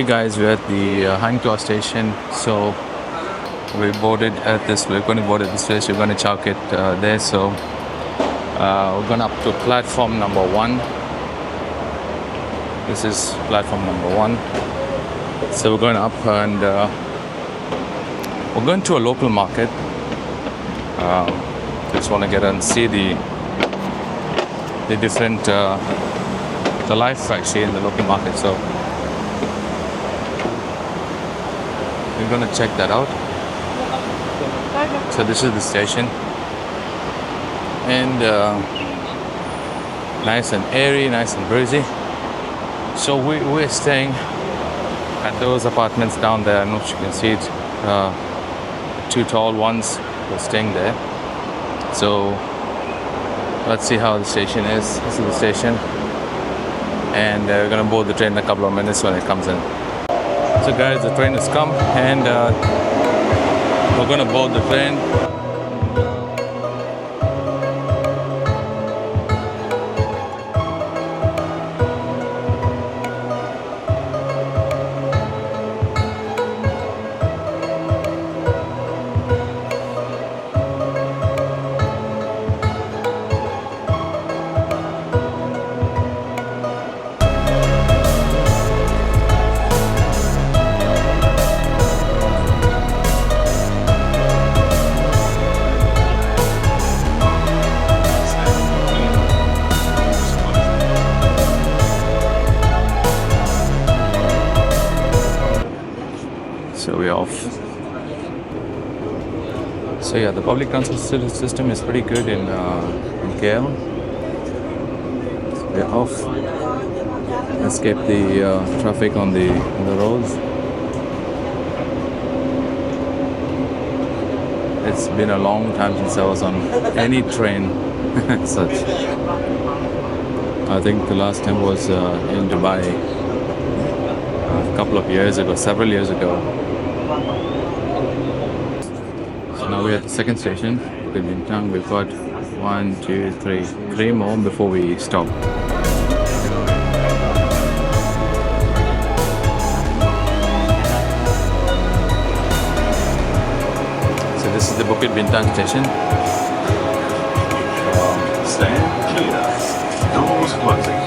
Okay guys, we're at the Hindclaw station. So we're going to board at this place. We're going to Chow Kit there. So we're going up to platform number 1. This is platform number 1. So we're going up and we're going to a local market. Just want to get and see the different the life actually in the local market. So we're going to check that out. So this is the station, and nice and airy, nice and breezy. So we're staying at those apartments down there. I don't know if you can see it, 2 tall ones. We're staying there. So let's see how the station is. This is the station, and we're gonna board the train in a couple of minutes when it comes in. So guys, the train has come, and we're gonna board the train. So we're off. So yeah, the public transport system is pretty good in KL. So we're off. Escape the traffic on the roads. It's been a long time since I was on any train such. I think the last time was in Dubai a couple of years ago, several years ago. So now we're at the second station, Bukit Bintang. We've got 1, 2, 3 more before we stop. So this is the Bukit Bintang station. Stand clear. Doors closing.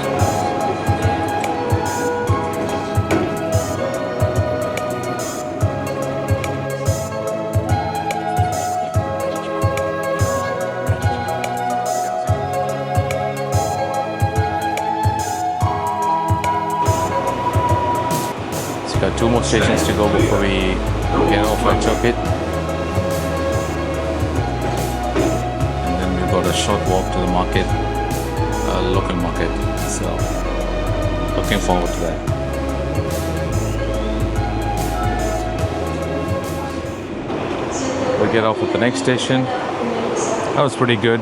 Got 2 more stations to go before we get off at Chow Kit. And then we've got a short walk to the market, local market. So looking forward to that. We'll get off at the next station. That was pretty good.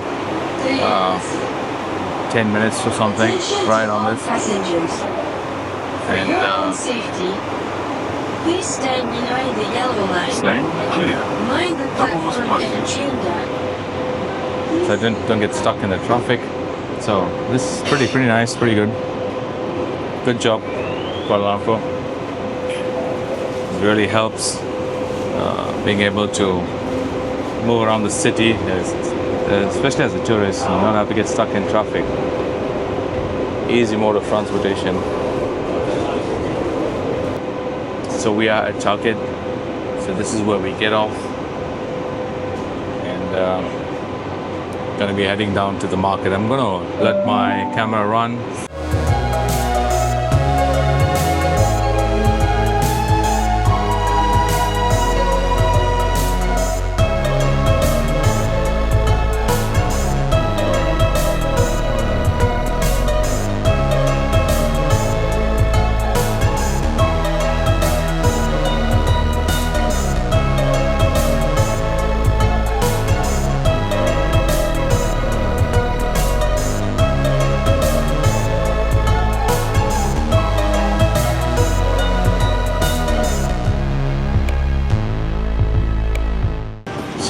10 minutes or something right on this. And please stand behind the yellow line. Stand clear. Mind the platform and tune that. so I don't get stuck in the traffic. So this is pretty nice, pretty good. Good job, Kuala Lumpur. It really helps being able to move around the city, especially as a tourist. You don't have to get stuck in traffic. Easy mode of transportation. So we are at Chow Kit. So this is where we get off, and gonna be heading down to the market. I'm gonna let my camera run.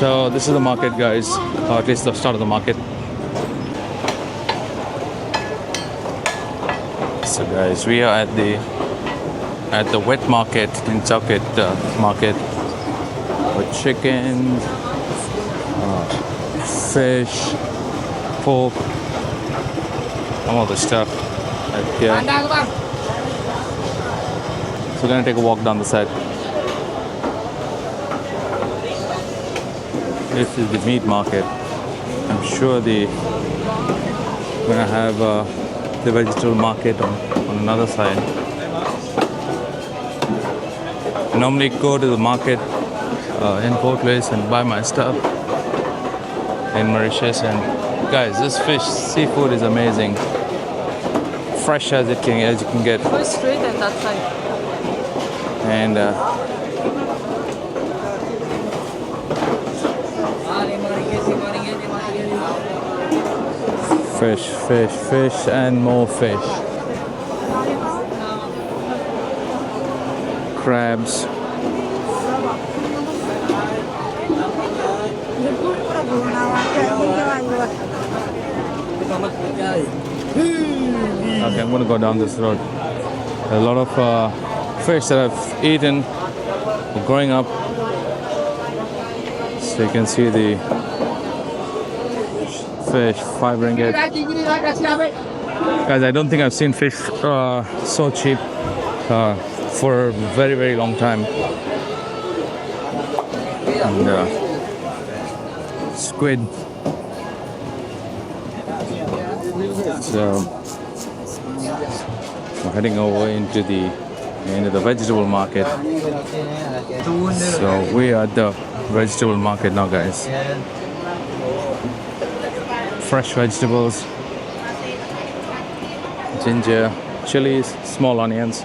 So this is the market, guys, or at least the start of the market. So guys, we are at the at the wet market in Chow Kit Market with chicken, fish, pork, all the stuff right here. So we're gonna take a walk down the side. This is the meat market. I'm sure we're gonna have the vegetable market on another side. I normally go to the market in Port Louis and buy my stuff in Mauritius. And guys, this fish, seafood is amazing. Fresh as you can get. Go straight and that side. And fish, and more fish. Crabs. Okay, I'm gonna go down this road. A lot of fish that I've eaten growing up. So you can see the fish, 5 ringgit. Guys, I don't think I've seen fish so cheap for a very, very long time. And squid. So we're heading over into the vegetable market. So we are at the vegetable market now, guys. Fresh vegetables, ginger, chilies, small onions.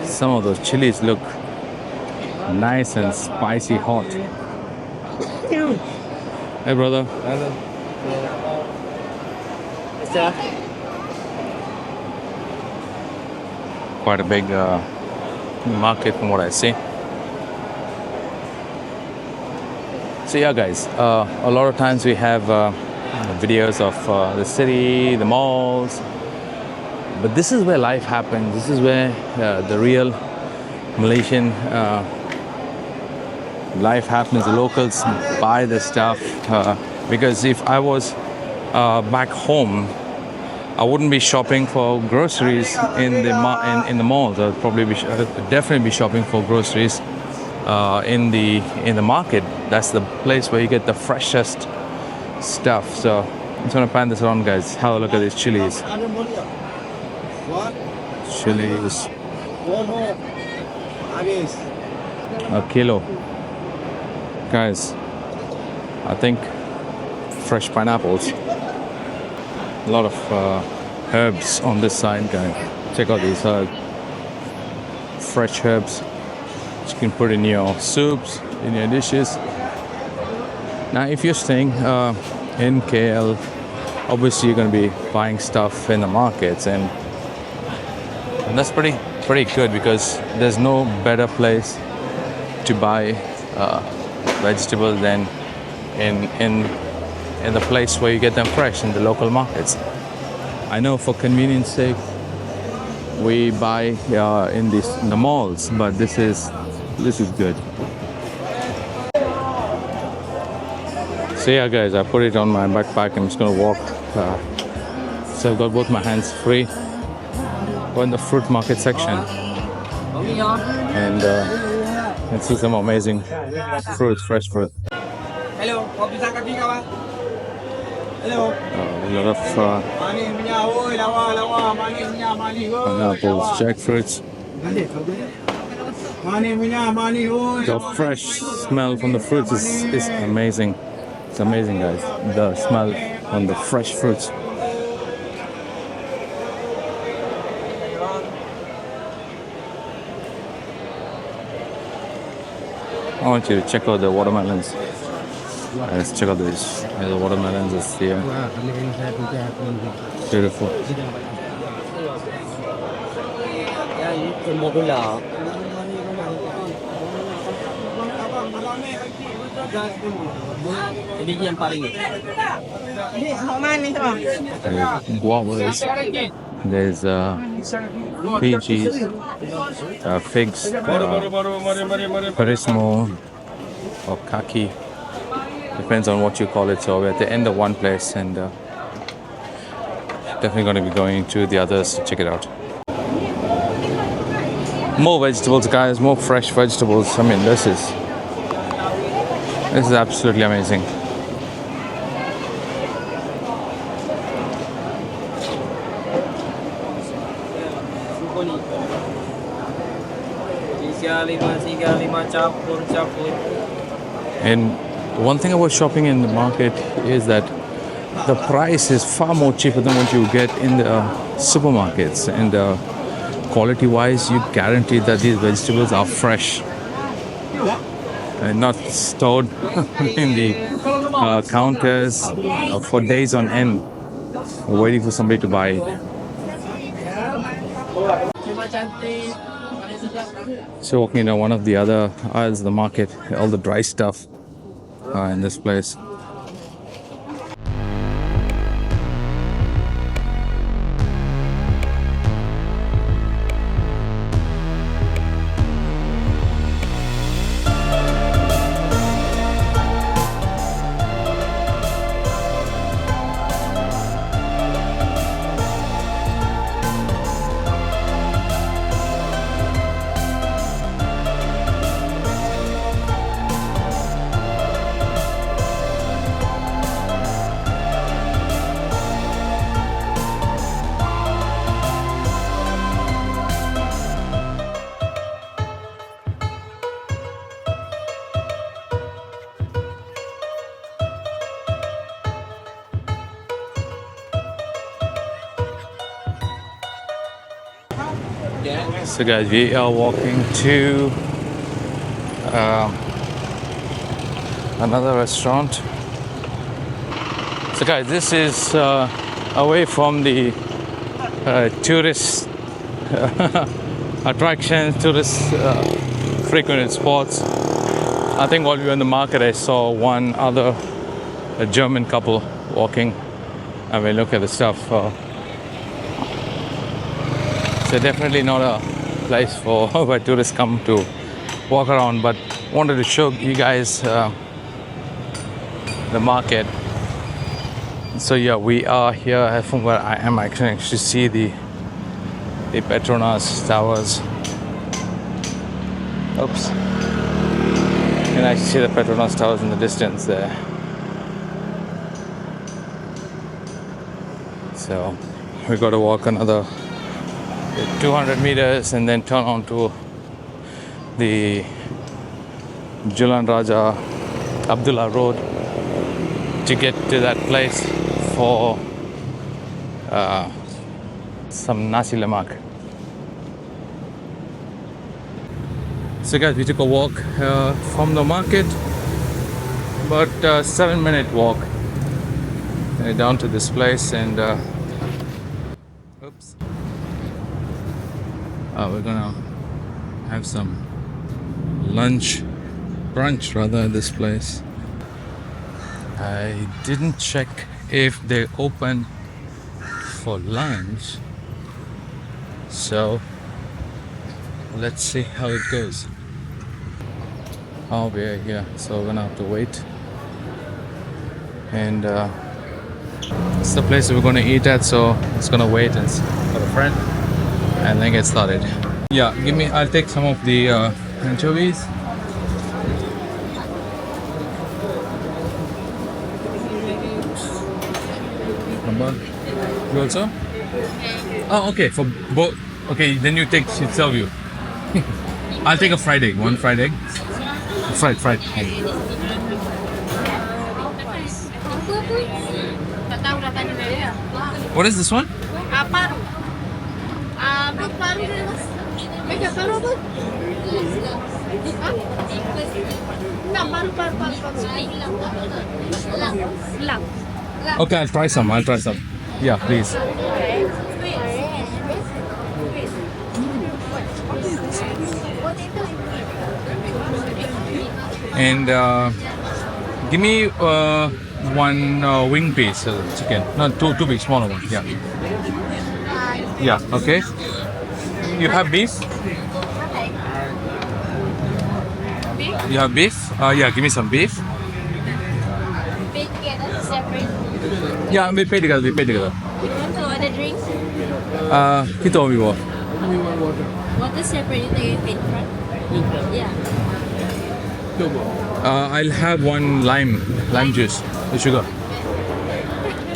Some of those chilies look nice and spicy hot. Hey brother. Quite a big market from what I see. So yeah guys, a lot of times we have videos of the city, the malls, but this is where life happens. This is where the real Malaysian life happens. The locals buy the stuff because if I was back home, I wouldn't be shopping for groceries in the malls. I'd probably definitely be shopping for groceries in the market. That's the place where you get the freshest stuff. So I'm just gonna pan this around, guys. Have a look at these chilies. Chilies. A kilo. Guys, I think fresh pineapples. A lot of herbs on this side, guys. Check out these herbs. Fresh herbs. You can put in your soups, in your dishes. Now, if you're staying in KL, obviously you're going to be buying stuff in the markets, and that's pretty good because there's no better place to buy vegetables than in the place where you get them fresh in the local markets. I know for convenience sake we buy in the malls, but this is good. So yeah guys, I put it on my backpack. I'm just gonna walk. So I've got both my hands free. Go in the fruit market section and see some amazing fruits, fresh fruit. Hello, hello. A lot of pineapples, jackfruits. The fresh smell from the fruits is amazing. It's amazing, guys. The smell on the fresh fruits. I want you to check out the watermelons. Let's check out this. The watermelons is here. Beautiful. Ini yang paling. There's guavas, there's peaches, figs, perismo or kaki, depends on what you call it. So we're at the end of one place and definitely going to be going to the others to check it out. More vegetables, guys, more fresh vegetables. I mean, this is absolutely amazing. And one thing about shopping in the market is that the price is far more cheaper than what you get in the supermarkets. And quality wise, you guarantee that these vegetables are fresh and not stored in the counters for days on end, waiting for somebody to buy it. So walking into one of the other aisles of the market, all the dry stuff in this place. So guys, we are walking to another restaurant. So guys, this is away from the tourist attractions, tourist frequented spots. I think while we were in the market, I saw one other a German couple walking. I mean, look at the stuff. So definitely not a place for where tourists come to walk around, but wanted to show you guys the market. So yeah, we are here from where I am. I can actually see the Petronas towers. Oops. You can actually see the Petronas towers in the distance there. So we got to walk another 200 meters and then turn onto the Julan Raja Abdullah Road to get to that place for some nasi lemak. So guys, we took a walk from the market, about a 7-minute walk down to this place, and oops. We're gonna have some brunch rather at this place. I didn't check if they open for lunch, so let's see how it goes. Oh, we're here, so we're gonna have to wait. And it's the place we're gonna eat at, so it's gonna wait and for a friend and then get started. Yeah, I'll take some of the anchovies. You also? Oh, okay, for both. Okay, then she'll serve you. I'll take a fried egg, one fried egg. Fried. What is this one? Okay, I'll try some. Yeah, please. And give me one wing piece chicken. No, two big, smaller ones. Yeah. Yeah. Okay. You have beef? You have beef? Yeah. Give me some beef. Pay together, separate. Yeah, we pay together. We pay together. You want to order drinks? He told me what. Water separate, you take it in front? Yeah. I'll have one lime juice with sugar.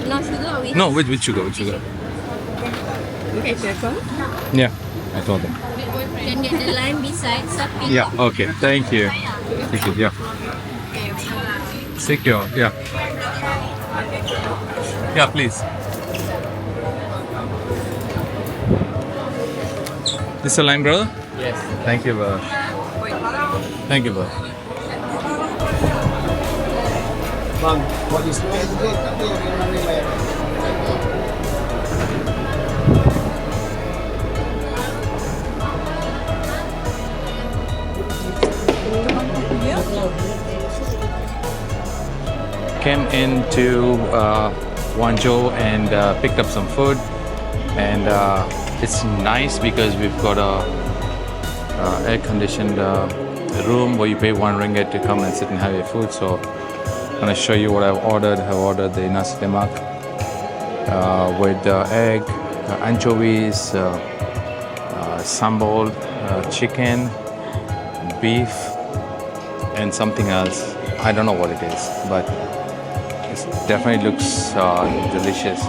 No sugar with? No, with sugar, with sugar. Okay, circle. Yeah, I told them. Then get the lime beside something. Yeah, okay. Thank you. Thank you. Yeah. Secure. Yeah. Yeah, please. This a lime, brother? Yes. Thank you, brother. Thank you, brother. Bang, what is Came into Guangzhou and picked up some food, and it's nice because we've got a air-conditioned room where you pay 1 ringgit to come and sit and have your food. So I'm gonna show you what I've ordered. I've ordered the nasi lemak with egg, anchovies, sambal, chicken, beef, and something else. I don't know what it is, but it definitely looks delicious.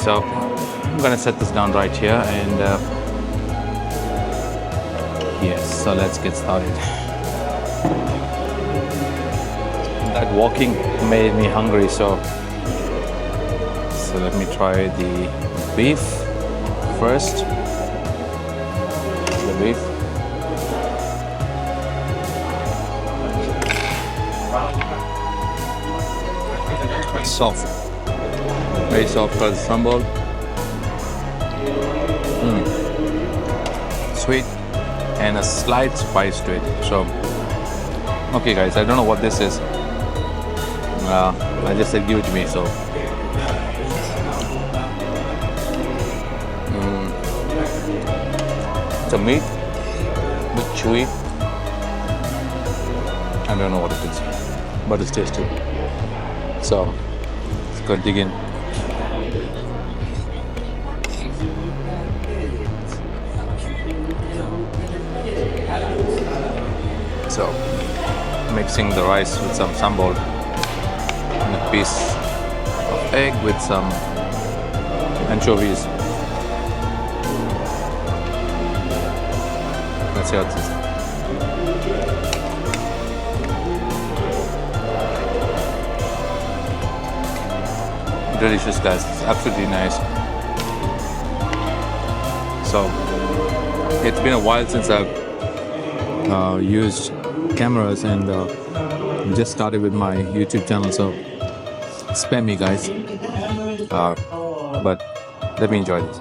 So I'm gonna set this down right here, and yes, so let's get started. That walking made me hungry, so let me try the beef first. The beef. It's soft, very soft for the sambal. Sweet and a slight spice to it. So, okay, guys, I don't know what this is. I just said give it to me. So, it's a meat, a bit chewy. I don't know what it is, but it's tasty. So, let's go dig in. So, mixing the rice with some sambal and a piece of egg with some anchovies. Let's see how it is. Delicious, guys. It's absolutely nice. So, it's been a while since I've used cameras, and just started with my YouTube channel, so spare me, guys. But let me enjoy this.